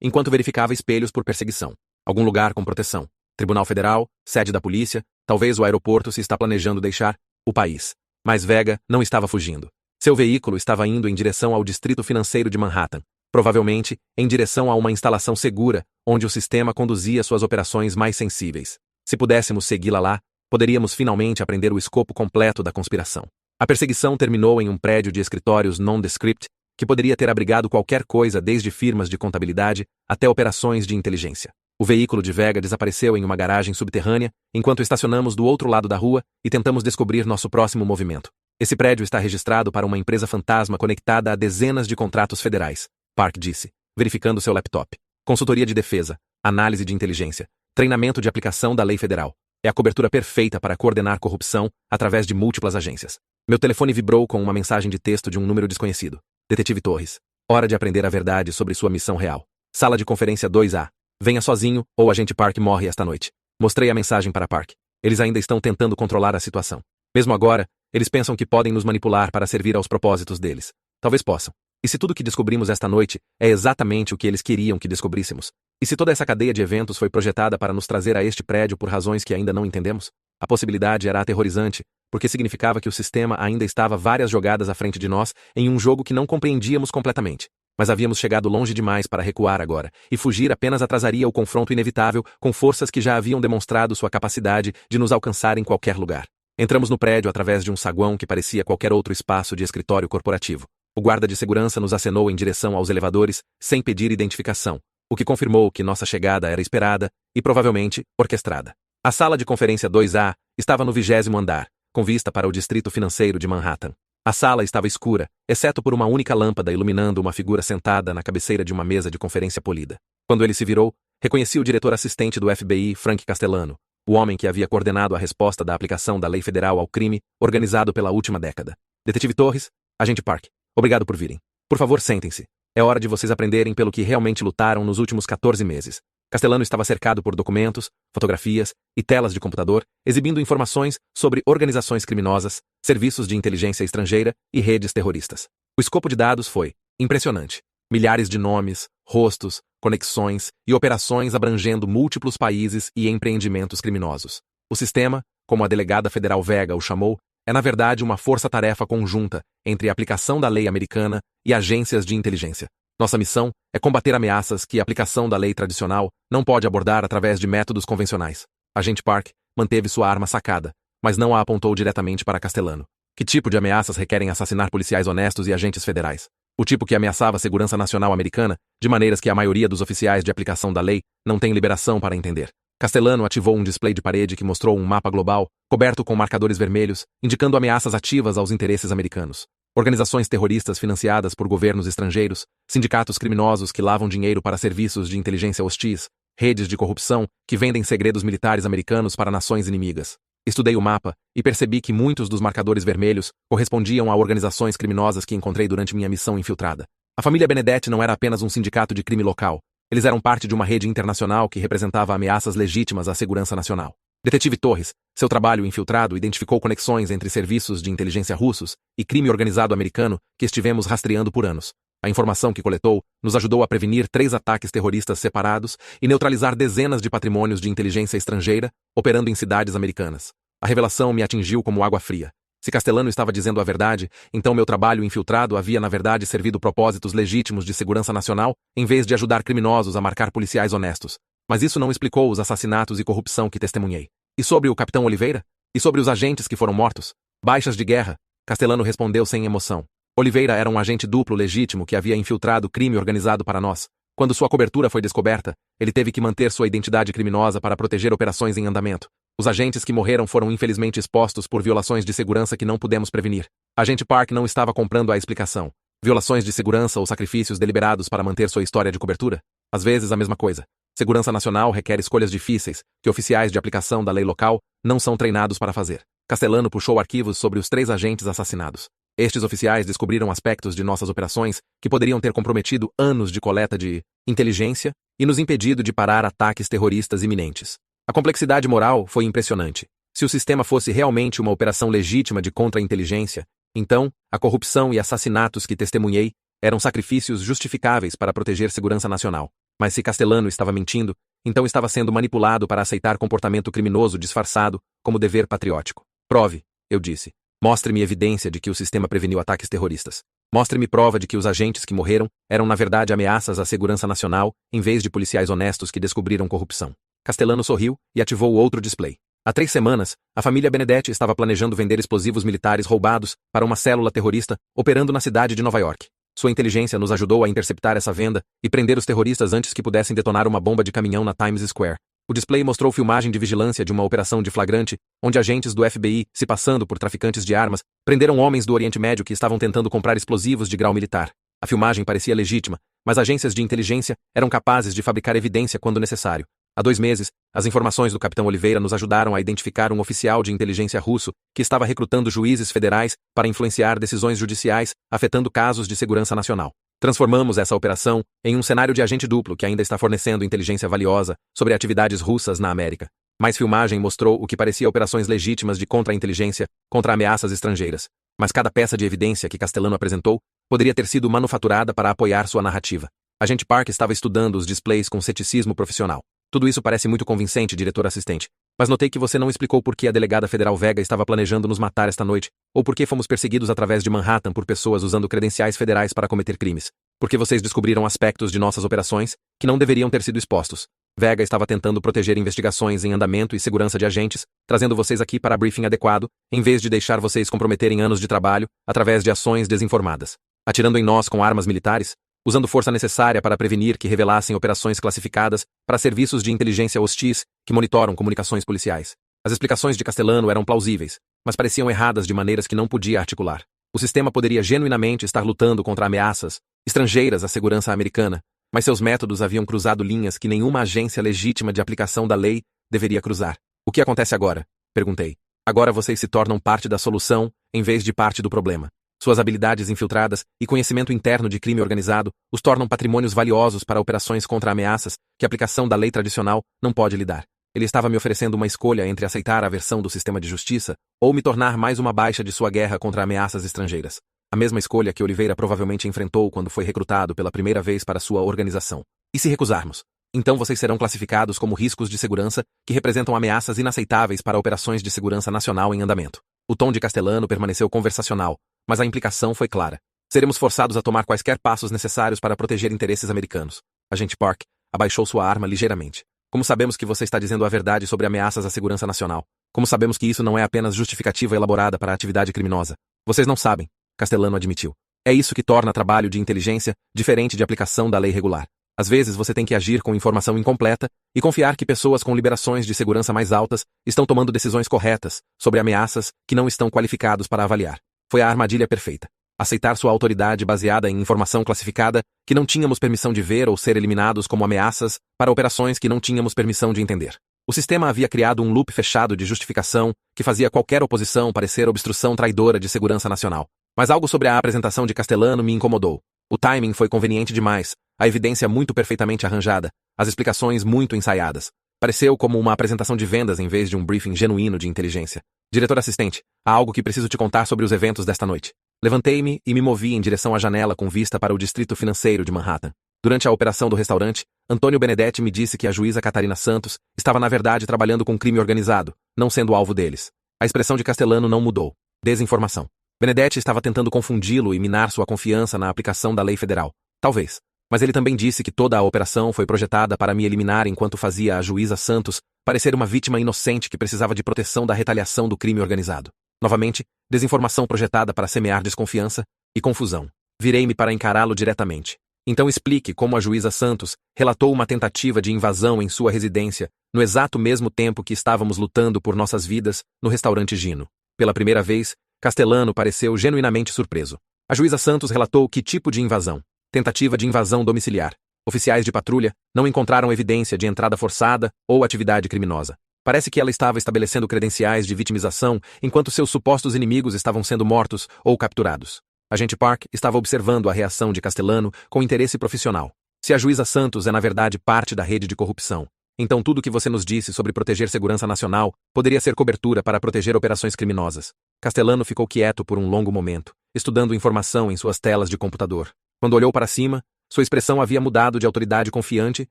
enquanto verificava espelhos por perseguição. Algum lugar com proteção. Tribunal Federal, sede da polícia, talvez o aeroporto se está planejando deixar o país. Mas Vega não estava fugindo. Seu veículo estava indo em direção ao distrito financeiro de Manhattan, provavelmente em direção a uma instalação segura, onde o sistema conduzia suas operações mais sensíveis. Se pudéssemos segui-la lá, poderíamos finalmente aprender o escopo completo da conspiração. A perseguição terminou em um prédio de escritórios nondescript, que poderia ter abrigado qualquer coisa desde firmas de contabilidade até operações de inteligência. O veículo de Vega desapareceu em uma garagem subterrânea, enquanto estacionamos do outro lado da rua e tentamos descobrir nosso próximo movimento. Esse prédio está registrado para uma empresa fantasma conectada a dezenas de contratos federais, Park disse, verificando seu laptop. Consultoria de defesa, análise de inteligência, treinamento de aplicação da lei federal. É a cobertura perfeita para coordenar corrupção através de múltiplas agências. Meu telefone vibrou com uma mensagem de texto de um número desconhecido. Detetive Torres. Hora de aprender a verdade sobre sua missão real. Sala de conferência 2A. Venha sozinho ou agente Park morre esta noite. Mostrei a mensagem para Park. Eles ainda estão tentando controlar a situação. Mesmo agora, eles pensam que podem nos manipular para servir aos propósitos deles. Talvez possam. E se tudo que descobrimos esta noite é exatamente o que eles queriam que descobríssemos? E se toda essa cadeia de eventos foi projetada para nos trazer a este prédio por razões que ainda não entendemos? A possibilidade era aterrorizante, porque significava que o sistema ainda estava várias jogadas à frente de nós em um jogo que não compreendíamos completamente. Mas havíamos chegado longe demais para recuar agora, e fugir apenas atrasaria o confronto inevitável com forças que já haviam demonstrado sua capacidade de nos alcançar em qualquer lugar. Entramos no prédio através de um saguão que parecia qualquer outro espaço de escritório corporativo. O guarda de segurança nos acenou em direção aos elevadores, sem pedir identificação, o que confirmou que nossa chegada era esperada e provavelmente orquestrada. A sala de conferência 2A estava no 20º andar, com vista para o distrito financeiro de Manhattan. A sala estava escura, exceto por uma única lâmpada iluminando uma figura sentada na cabeceira de uma mesa de conferência polida. Quando ele se virou, reconheci o diretor assistente do FBI, Frank Castellano, o homem que havia coordenado a resposta da aplicação da lei federal ao crime organizado pela última década. Detetive Torres, agente Park. Obrigado por virem. Por favor, sentem-se. É hora de vocês aprenderem pelo que realmente lutaram nos últimos 14 meses. Castellano estava cercado por documentos, fotografias e telas de computador, exibindo informações sobre organizações criminosas, serviços de inteligência estrangeira e redes terroristas. O escopo de dados foi impressionante. Milhares de nomes, rostos, conexões e operações abrangendo múltiplos países e empreendimentos criminosos. O sistema, como a delegada federal Vega o chamou, é na verdade uma força-tarefa conjunta entre a aplicação da lei americana e agências de inteligência. Nossa missão é combater ameaças que a aplicação da lei tradicional não pode abordar através de métodos convencionais. Agente Park manteve sua arma sacada, mas não a apontou diretamente para Castellano. Que tipo de ameaças requerem assassinar policiais honestos e agentes federais? O tipo que ameaçava a segurança nacional americana, de maneiras que a maioria dos oficiais de aplicação da lei não tem liberação para entender. Castellano ativou um display de parede que mostrou um mapa global, coberto com marcadores vermelhos, indicando ameaças ativas aos interesses americanos. Organizações terroristas financiadas por governos estrangeiros, sindicatos criminosos que lavam dinheiro para serviços de inteligência hostis, redes de corrupção que vendem segredos militares americanos para nações inimigas. Estudei o mapa e percebi que muitos dos marcadores vermelhos correspondiam a organizações criminosas que encontrei durante minha missão infiltrada. A família Benedetti não era apenas um sindicato de crime local. Eles eram parte de uma rede internacional que representava ameaças legítimas à segurança nacional. Detetive Torres, seu trabalho infiltrado identificou conexões entre serviços de inteligência russos e crime organizado americano que estivemos rastreando por anos. A informação que coletou nos ajudou a prevenir 3 ataques terroristas separados e neutralizar dezenas de patrimônios de inteligência estrangeira operando em cidades americanas. A revelação me atingiu como água fria. Se Castellano estava dizendo a verdade, então meu trabalho infiltrado havia na verdade servido propósitos legítimos de segurança nacional em vez de ajudar criminosos a marcar policiais honestos. Mas isso não explicou os assassinatos e corrupção que testemunhei. E sobre o capitão Oliveira? E sobre os agentes que foram mortos? Baixas de guerra? Castellano respondeu sem emoção. Oliveira era um agente duplo legítimo que havia infiltrado crime organizado para nós. Quando sua cobertura foi descoberta, ele teve que manter sua identidade criminosa para proteger operações em andamento. Os agentes que morreram foram infelizmente expostos por violações de segurança que não pudemos prevenir. Agente Park não estava comprando a explicação. Violações de segurança ou sacrifícios deliberados para manter sua história de cobertura? Às vezes a mesma coisa. Segurança nacional requer escolhas difíceis, que oficiais de aplicação da lei local não são treinados para fazer. Castellano puxou arquivos sobre os 3 agentes assassinados. Estes oficiais descobriram aspectos de nossas operações que poderiam ter comprometido anos de coleta de inteligência e nos impedido de parar ataques terroristas iminentes. A complexidade moral foi impressionante. Se o sistema fosse realmente uma operação legítima de contra-inteligência, então, a corrupção e assassinatos que testemunhei eram sacrifícios justificáveis para proteger segurança nacional. Mas se Castellano estava mentindo, então estava sendo manipulado para aceitar comportamento criminoso disfarçado como dever patriótico. Prove, eu disse. Mostre-me evidência de que o sistema preveniu ataques terroristas. Mostre-me prova de que os agentes que morreram eram na verdade ameaças à segurança nacional, em vez de policiais honestos que descobriram corrupção. Castellano sorriu e ativou outro display. Há 3 semanas, a família Benedetti estava planejando vender explosivos militares roubados para uma célula terrorista operando na cidade de Nova York. Sua inteligência nos ajudou a interceptar essa venda e prender os terroristas antes que pudessem detonar uma bomba de caminhão na Times Square. O display mostrou filmagem de vigilância de uma operação de flagrante, onde agentes do FBI, se passando por traficantes de armas, prenderam homens do Oriente Médio que estavam tentando comprar explosivos de grau militar. A filmagem parecia legítima, mas agências de inteligência eram capazes de fabricar evidência quando necessário. Há 2 meses, as informações do capitão Oliveira nos ajudaram a identificar um oficial de inteligência russo que estava recrutando juízes federais para influenciar decisões judiciais afetando casos de segurança nacional. Transformamos essa operação em um cenário de agente duplo que ainda está fornecendo inteligência valiosa sobre atividades russas na América. Mais filmagem mostrou o que parecia operações legítimas de contra-inteligência contra ameaças estrangeiras. Mas cada peça de evidência que Castellano apresentou poderia ter sido manufaturada para apoiar sua narrativa. Agente Park estava estudando os displays com ceticismo profissional. Tudo isso parece muito convincente, diretor assistente. Mas notei que você não explicou por que a delegada federal Vega estava planejando nos matar esta noite, ou por que fomos perseguidos através de Manhattan por pessoas usando credenciais federais para cometer crimes. Porque vocês descobriram aspectos de nossas operações que não deveriam ter sido expostos. Vega estava tentando proteger investigações em andamento e segurança de agentes, trazendo vocês aqui para briefing adequado, em vez de deixar vocês comprometerem anos de trabalho através de ações desinformadas. Atirando em nós com armas militares, usando força necessária para prevenir que revelassem operações classificadas para serviços de inteligência hostis que monitoram comunicações policiais. As explicações de Castellano eram plausíveis, mas pareciam erradas de maneiras que não podia articular. O sistema poderia genuinamente estar lutando contra ameaças estrangeiras à segurança americana, mas seus métodos haviam cruzado linhas que nenhuma agência legítima de aplicação da lei deveria cruzar. O que acontece agora? Perguntei. Agora vocês se tornam parte da solução, em vez de parte do problema. Suas habilidades infiltradas e conhecimento interno de crime organizado os tornam patrimônios valiosos para operações contra ameaças que a aplicação da lei tradicional não pode lidar. Ele estava me oferecendo uma escolha entre aceitar a versão do sistema de justiça ou me tornar mais uma baixa de sua guerra contra ameaças estrangeiras. A mesma escolha que Oliveira provavelmente enfrentou quando foi recrutado pela primeira vez para sua organização. E se recusarmos? Então vocês serão classificados como riscos de segurança que representam ameaças inaceitáveis para operações de segurança nacional em andamento. O tom de Castellano permaneceu conversacional, mas a implicação foi clara. Seremos forçados a tomar quaisquer passos necessários para proteger interesses americanos. Agente Park abaixou sua arma ligeiramente. Como sabemos que você está dizendo a verdade sobre ameaças à segurança nacional? Como sabemos que isso não é apenas justificativa elaborada para a atividade criminosa? Vocês não sabem, Castellano admitiu. É isso que torna trabalho de inteligência diferente de aplicação da lei regular. Às vezes você tem que agir com informação incompleta e confiar que pessoas com liberações de segurança mais altas estão tomando decisões corretas sobre ameaças que não estão qualificados para avaliar. Foi a armadilha perfeita. Aceitar sua autoridade baseada em informação classificada que não tínhamos permissão de ver ou ser eliminados como ameaças para operações que não tínhamos permissão de entender. O sistema havia criado um loop fechado de justificação que fazia qualquer oposição parecer obstrução traidora de segurança nacional. Mas algo sobre a apresentação de Castellano me incomodou. O timing foi conveniente demais, a evidência muito perfeitamente arranjada, as explicações muito ensaiadas. Pareceu como uma apresentação de vendas em vez de um briefing genuíno de inteligência. Diretor assistente, há algo que preciso te contar sobre os eventos desta noite. Levantei-me e me movi em direção à janela com vista para o distrito financeiro de Manhattan. Durante a operação do restaurante, Antônio Benedetti me disse que a juíza Catarina Santos estava na verdade trabalhando com crime organizado, não sendo alvo deles. A expressão de Castellano não mudou. Desinformação. Benedetti estava tentando confundi-lo e minar sua confiança na aplicação da lei federal. Talvez. Mas ele também disse que toda a operação foi projetada para me eliminar enquanto fazia a juíza Santos parecer uma vítima inocente que precisava de proteção da retaliação do crime organizado. Novamente, desinformação projetada para semear desconfiança e confusão. Virei-me para encará-lo diretamente. Então explique como a juíza Santos relatou uma tentativa de invasão em sua residência no exato mesmo tempo que estávamos lutando por nossas vidas no restaurante Gino. Pela primeira vez, Castellano pareceu genuinamente surpreso. A juíza Santos relatou que tipo de invasão? Tentativa de invasão domiciliar. Oficiais de patrulha não encontraram evidência de entrada forçada ou atividade criminosa. Parece que ela estava estabelecendo credenciais de vitimização enquanto seus supostos inimigos estavam sendo mortos ou capturados. Agente Park estava observando a reação de Castellano com interesse profissional. Se a juíza Santos é na verdade parte da rede de corrupção, Então tudo o que você nos disse sobre proteger segurança nacional poderia ser cobertura para proteger operações criminosas. Castellano ficou quieto por um longo momento, estudando informação em suas telas de computador. Quando olhou para cima, sua expressão havia mudado de autoridade confiante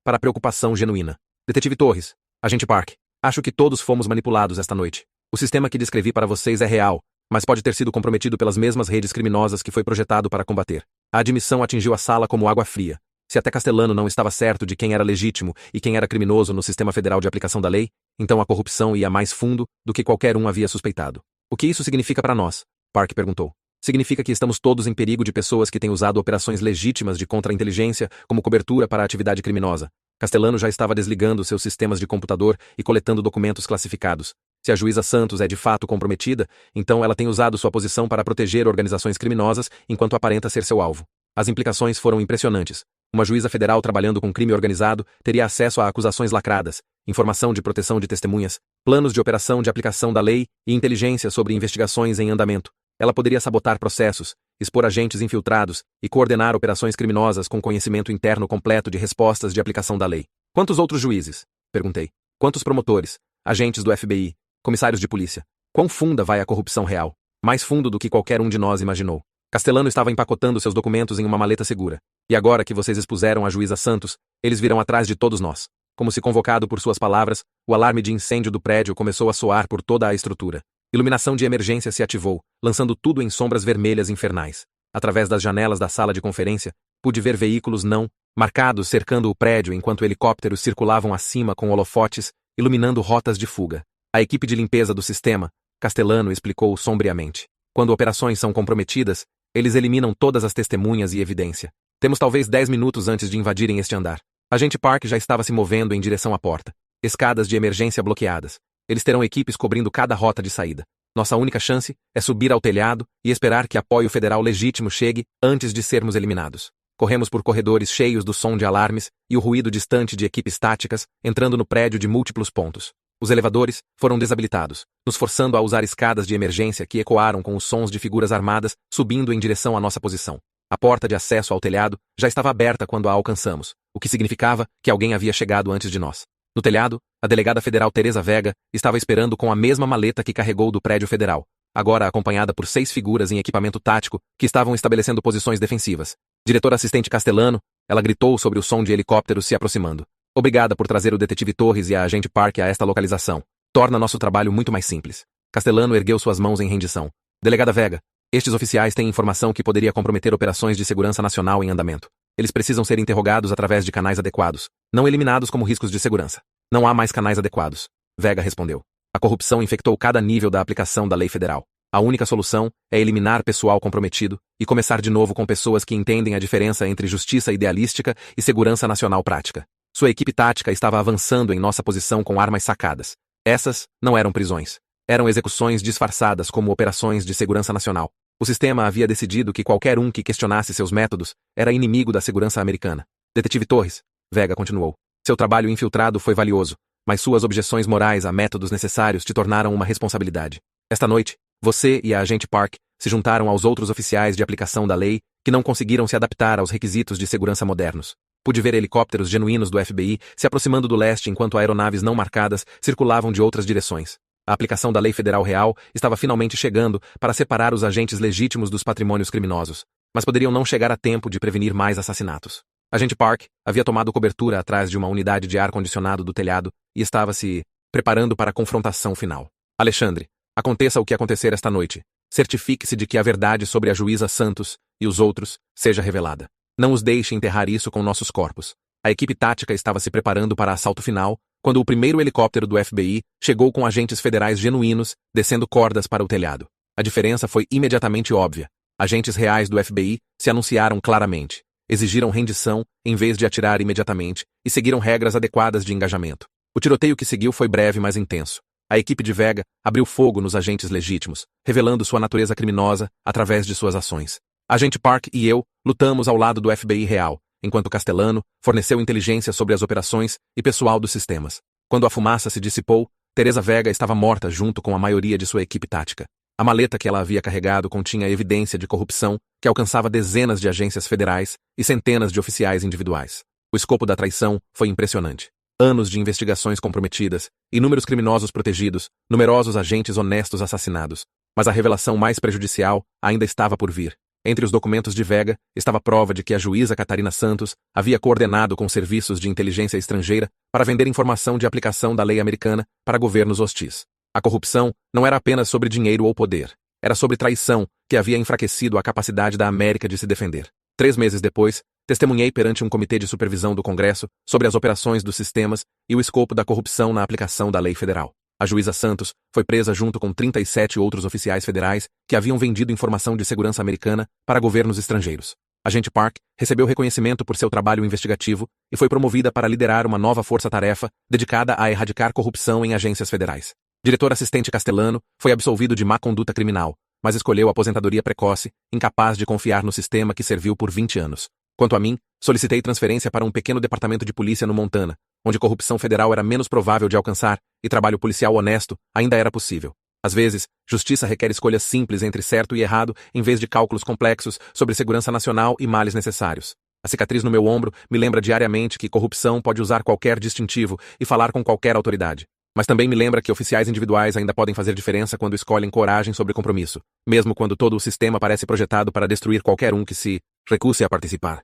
para preocupação genuína. Detetive Torres, agente Park, acho que todos fomos manipulados esta noite. O sistema que descrevi para vocês é real, mas pode ter sido comprometido pelas mesmas redes criminosas que foi projetado para combater. A admissão atingiu a sala como água fria. Se até Castellano não estava certo de quem era legítimo e quem era criminoso no sistema federal de aplicação da lei, então a corrupção ia mais fundo do que qualquer um havia suspeitado. O que isso significa para nós? Park perguntou. Significa que estamos todos em perigo de pessoas que têm usado operações legítimas de contra-inteligência como cobertura para a atividade criminosa. Castellano já estava desligando seus sistemas de computador e coletando documentos classificados. Se a juíza Santos é de fato comprometida, então ela tem usado sua posição para proteger organizações criminosas enquanto aparenta ser seu alvo. As implicações foram impressionantes. Uma juíza federal trabalhando com crime organizado teria acesso a acusações lacradas, informação de proteção de testemunhas, planos de operação de aplicação da lei e inteligência sobre investigações em andamento. Ela poderia sabotar processos, expor agentes infiltrados e coordenar operações criminosas com conhecimento interno completo de respostas de aplicação da lei. Quantos outros juízes? Perguntei. Quantos promotores? Agentes do FBI? Comissários de polícia? Quão funda vai a corrupção real? Mais fundo do que qualquer um de nós imaginou. Castellano estava empacotando seus documentos em uma maleta segura. E agora que vocês expuseram a juíza Santos, eles virão atrás de todos nós. Como se convocado por suas palavras, o alarme de incêndio do prédio começou a soar por toda a estrutura. Iluminação de emergência se ativou, lançando tudo em sombras vermelhas infernais. Através das janelas da sala de conferência, pude ver veículos não marcados cercando o prédio enquanto helicópteros circulavam acima com holofotes, iluminando rotas de fuga. A equipe de limpeza do sistema, Castellano explicou sombriamente. Quando operações são comprometidas, eles eliminam todas as testemunhas e evidência. Temos talvez 10 minutos antes de invadirem este andar. Agente Park já estava se movendo em direção à porta. Escadas de emergência bloqueadas. Eles terão equipes cobrindo cada rota de saída. Nossa única chance é subir ao telhado e esperar que apoio federal legítimo chegue antes de sermos eliminados. Corremos por corredores cheios do som de alarmes e o ruído distante de equipes táticas entrando no prédio de múltiplos pontos. Os elevadores foram desabilitados, nos forçando a usar escadas de emergência que ecoaram com os sons de figuras armadas subindo em direção à nossa posição. A porta de acesso ao telhado já estava aberta quando a alcançamos, o que significava que alguém havia chegado antes de nós. No telhado, a delegada federal Teresa Vega estava esperando com a mesma maleta que carregou do prédio federal, agora acompanhada por 6 figuras em equipamento tático que estavam estabelecendo posições defensivas. Diretor assistente Castellano, ela gritou sobre o som de helicópteros se aproximando. Obrigada por trazer o detetive Torres e a agente Park a esta localização. Torna nosso trabalho muito mais simples. Castellano ergueu suas mãos em rendição. Delegada Vega, estes oficiais têm informação que poderia comprometer operações de segurança nacional em andamento. Eles precisam ser interrogados através de canais adequados, não eliminados como riscos de segurança. Não há mais canais adequados. Vega respondeu. A corrupção infectou cada nível da aplicação da lei federal. A única solução é eliminar pessoal comprometido e começar de novo com pessoas que entendem a diferença entre justiça idealística e segurança nacional prática. Sua equipe tática estava avançando em nossa posição com armas sacadas. Essas não eram prisões. Eram execuções disfarçadas como operações de segurança nacional. O sistema havia decidido que qualquer um que questionasse seus métodos era inimigo da segurança americana. Detetive Torres, Vega continuou. Seu trabalho infiltrado foi valioso, mas suas objeções morais a métodos necessários te tornaram uma responsabilidade. Esta noite, você e a agente Park se juntaram aos outros oficiais de aplicação da lei que não conseguiram se adaptar aos requisitos de segurança modernos. Pude ver helicópteros genuínos do FBI se aproximando do leste enquanto aeronaves não marcadas circulavam de outras direções. A aplicação da lei federal real estava finalmente chegando para separar os agentes legítimos dos patrimônios criminosos, mas poderiam não chegar a tempo de prevenir mais assassinatos. Agente Park havia tomado cobertura atrás de uma unidade de ar-condicionado do telhado e estava se preparando para a confrontação final. Alexandre, aconteça o que acontecer esta noite. Certifique-se de que a verdade sobre a juíza Santos e os outros seja revelada. Não os deixe enterrar isso com nossos corpos. A equipe tática estava se preparando para assalto final quando o primeiro helicóptero do FBI chegou com agentes federais genuínos descendo cordas para o telhado. A diferença foi imediatamente óbvia. Agentes reais do FBI se anunciaram claramente. Exigiram rendição em vez de atirar imediatamente e seguiram regras adequadas de engajamento. O tiroteio que seguiu foi breve, mas intenso. A equipe de Vega abriu fogo nos agentes legítimos, revelando sua natureza criminosa através de suas ações. Agente Park e eu lutamos ao lado do FBI real, enquanto Castellano forneceu inteligência sobre as operações e pessoal dos sistemas. Quando a fumaça se dissipou, Teresa Vega estava morta junto com a maioria de sua equipe tática. A maleta que ela havia carregado continha evidência de corrupção que alcançava dezenas de agências federais e centenas de oficiais individuais. O escopo da traição foi impressionante. Anos de investigações comprometidas, inúmeros criminosos protegidos, numerosos agentes honestos assassinados. Mas a revelação mais prejudicial ainda estava por vir. Entre os documentos de Vega estava a prova de que a juíza Catarina Santos havia coordenado com serviços de inteligência estrangeira para vender informação de aplicação da lei americana para governos hostis. A corrupção não era apenas sobre dinheiro ou poder. Era sobre traição que havia enfraquecido a capacidade da América de se defender. 3 meses depois, testemunhei perante um comitê de supervisão do Congresso sobre as operações dos sistemas e o escopo da corrupção na aplicação da lei federal. A juíza Santos foi presa junto com 37 outros oficiais federais que haviam vendido informação de segurança americana para governos estrangeiros. Agente Park recebeu reconhecimento por seu trabalho investigativo e foi promovida para liderar uma nova força-tarefa dedicada a erradicar corrupção em agências federais. Diretor assistente Castellano foi absolvido de má conduta criminal, mas escolheu aposentadoria precoce, incapaz de confiar no sistema que serviu por 20 anos. Quanto a mim, solicitei transferência para um pequeno departamento de polícia no Montana, onde corrupção federal era menos provável de alcançar e trabalho policial honesto ainda era possível. Às vezes, justiça requer escolhas simples entre certo e errado em vez de cálculos complexos sobre segurança nacional e males necessários. A cicatriz no meu ombro me lembra diariamente que corrupção pode usar qualquer distintivo e falar com qualquer autoridade. Mas também me lembra que oficiais individuais ainda podem fazer diferença quando escolhem coragem sobre compromisso, mesmo quando todo o sistema parece projetado para destruir qualquer um que se recuse a participar.